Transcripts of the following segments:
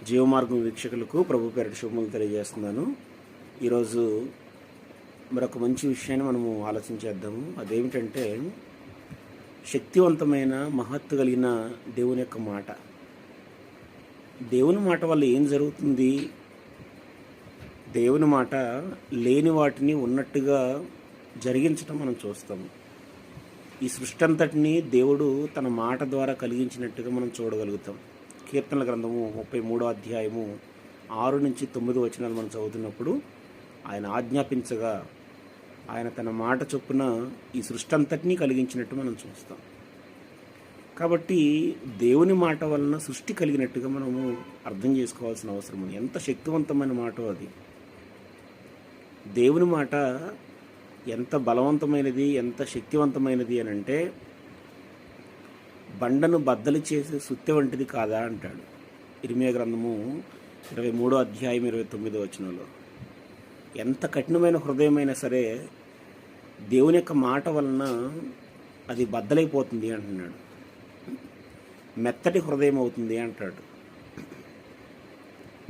జీవమార్గం వీక్షకులకు ప్రభు పేరిట శుభములు తెలియజేస్తున్నాను. ఈరోజు మరొక మంచి విషయాన్ని మనము ఆలోచించేద్దాము. అదేమిటంటే శక్తివంతమైన మహత్తు కలిగిన దేవుని యొక్క మాట. దేవుని మాట వల్ల ఏం జరుగుతుంది? దేవుని మాట లేని వాటిని ఉన్నట్టుగా జరిగించటం మనం చూస్తాము. ఈ సృష్టి అంతటిని దేవుడు తన మాట ద్వారా కలిగించినట్టుగా మనం చూడగలుగుతాం. కీర్తనల గ్రంథము 33వ అధ్యాయము 6 నుంచి 9 వచనాలు మనం చదువుతున్నప్పుడు ఆయన ఆజ్ఞాపించగా ఆయన తన మాట చొప్పున ఈ సృష్టి అంతటినీ కలిగించినట్టు మనం చూస్తాం. కాబట్టి దేవుని మాట వలన సృష్టి కలిగినట్టుగా మనము అర్థం చేసుకోవాల్సిన అవసరం ఉంది. ఎంత శక్తివంతమైన మాటో అది. దేవుని మాట ఎంత బలవంతమైనది, ఎంత శక్తివంతమైనది అని అంటే బండను బద్దలు చేసే సుత్తె వంటిది కాదా అంటాడు ఇర్మియా గ్రంథము 23వ అధ్యాయం 29వ వచనంలో. ఎంత కఠినమైన హృదయమైనా సరే దేవుని యొక్క మాట వలన అది బద్దలైపోతుంది అంటున్నాడు. మెత్తటి హృదయం అవుతుంది అంటాడు.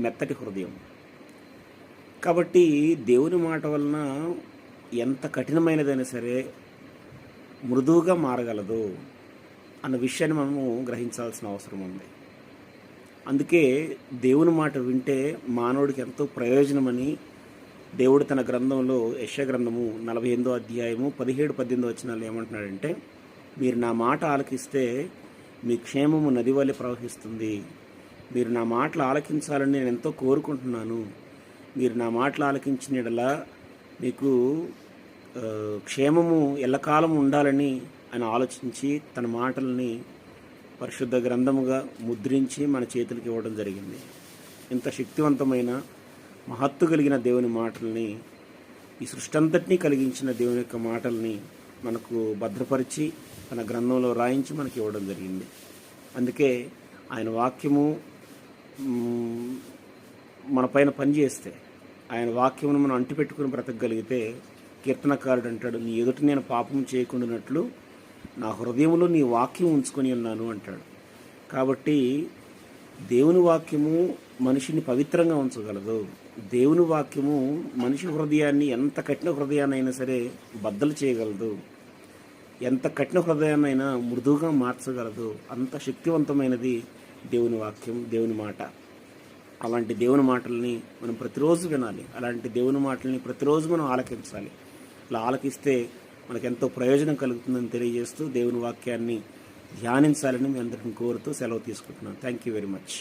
మెత్తటి హృదయం. కాబట్టి దేవుని మాట వలన ఎంత కఠినమైనదైనా సరే మృదువుగా మారగలదు అన్న విషయాన్ని మనము గ్రహించాల్సిన అవసరం ఉంది. అందుకే దేవుని మాట వింటే మానవుడికి ఎంతో ప్రయోజనమని దేవుడు తన గ్రంథంలో యెషయా గ్రంథము 48వ అధ్యాయము 17-18 వచనాలు ఏమంటున్నాడంటే, మీరు నా మాట ఆలకిస్తే మీ క్షేమము నది వలె ప్రవహిస్తుంది. మీరు నా మాటలు ఆలకించాలని నేను ఎంతో కోరుకుంటున్నాను. మీరు నా మాటలు ఆలకించిన యెడల మీకు క్షేమము ఎల్లకాలం ఉండాలని ఆయన ఆలోచించి తన మాటల్ని పరిశుద్ధ గ్రంథముగా ముద్రించి మన చేతులకు ఇవ్వడం జరిగింది. ఇంత శక్తివంతమైన మహత్తు కలిగిన దేవుని మాటల్ని, ఈ సృష్టి అంతటినీ కలిగించిన దేవుని యొక్క మాటల్ని మనకు భద్రపరిచి తన గ్రంథంలో రాయించి మనకి ఇవ్వడం జరిగింది. అందుకే ఆయన వాక్యము మన పైన పనిచేస్తే, ఆయన వాక్యమును మనం అంటిపెట్టుకుని బ్రతకగలిగితే కీర్తనకారుడు అంటాడు, నీ ఎదుట నేను పాపం చేయకుండానట్లు నా హృదయంలో నీ వాక్యం ఉంచుకొని ఉన్నాను అంటాడు. కాబట్టి దేవుని వాక్యము మనిషిని పవిత్రంగా ఉంచగలదు. దేవుని వాక్యము మనిషి హృదయాన్ని, ఎంత కఠిన హృదయాన్నైనా సరే బద్దలు చేయగలదు. ఎంత కఠిన హృదయాన్నైనా మృదువుగా మార్చగలదు. అంత శక్తివంతమైనది దేవుని వాక్యం, దేవుని మాట. అలాంటి దేవుని మాటల్ని మనం ప్రతిరోజు వినాలి. అలాంటి దేవుని మాటల్ని ప్రతిరోజు మనం ఆలకించాలి. అలా ఆలకిస్తే మనకెంతో ప్రయోజనం కలుగుతుందని తెలియజేస్తూ దేవుని వాక్యాన్ని ధ్యానించాలని మీ అందరిని కోరుతూ సెలవు తీసుకుంటున్నాను. Thank you very much.